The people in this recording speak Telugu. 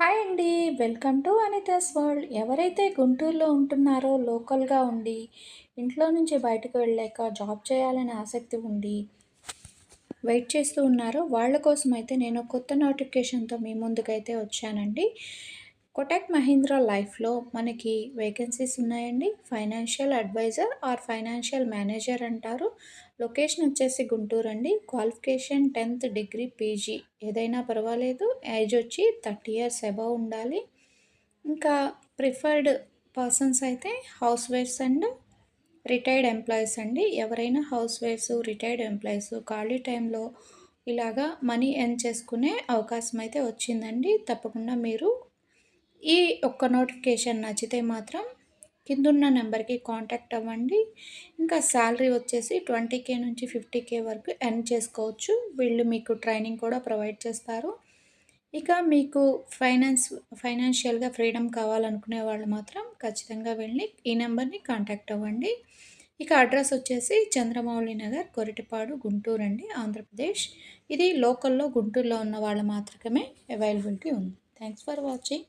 హాయ్ అండి. Welcome to Anita's world. ఎవరైతే గుంటూరులో ఉంటున్నారో లోకల్‌గా ఉండి, ఇంట్లో నుంచి బయటకు వెళ్ళాక జాబ్ చేయాలనే ఆసక్తి ఉండి, వెయిట్ చేస్తూ ఉన్నారో వాళ్ళ కోసమైతే నేను కొత్త నోటిఫికేషన్‌తో మీ ముందుకైతే వచ్చానండి. కోటక్ మహీంద్రా లైఫ్‌లో మనకి వేకెన్సీస్ ఉన్నాయండి. Financial advisor or financial manager అంటారు. లొకేషన్ వచ్చేసి గుంటూరు అండి. క్వాలిఫికేషన్ 10థ్ డిగ్రీ పీజీ ఏదైనా పర్వాలేదు. ఏజ్ వచ్చి 30 ఇయర్స్ అబోవ్ ఉండాలి. ఇంకా ప్రిఫర్డ్ పర్సన్స్ అయితే house wives and retired employees అండి. ఎవరైనా హౌస్ వైఫ్స్, రిటైర్డ్ ఎంప్లాయీస్ ఖాళీ టైంలో ఇలాగా మనీ ఎర్న్ చేసుకునే అవకాశం అయితే వచ్చిందండి. తప్పకుండా మీరు ఈ ఒక్క నోటిఫికేషన్ నచ్చితే మాత్రం కిందున్న నెంబర్‌కి కాంటాక్ట్ అవ్వండి. ఇంకా శాలరీ వచ్చేసి 20,000 నుంచి 50,000 వరకు ఎర్న్ చేసుకోవచ్చు. వీళ్ళు మీకు ట్రైనింగ్ కూడా ప్రొవైడ్ చేస్తారు. ఇక మీకు ఫైనాన్షియల్‌గా ఫ్రీడమ్ కావాలనుకునే వాళ్ళు మాత్రం ఖచ్చితంగా వెళ్ళి ఈ నెంబర్‌ని కాంటాక్ట్ అవ్వండి. ఇక అడ్రస్ వచ్చేసి చంద్రమౌళి నగర్, కొరిటపాడు, గుంటూరు అండి, ఆంధ్రప్రదేశ్. ఇది లోకల్‌లో గుంటూరులో ఉన్న వాళ్ళు మాత్రమే అవైలబిలిటీ ఉంది. Thanks for watching.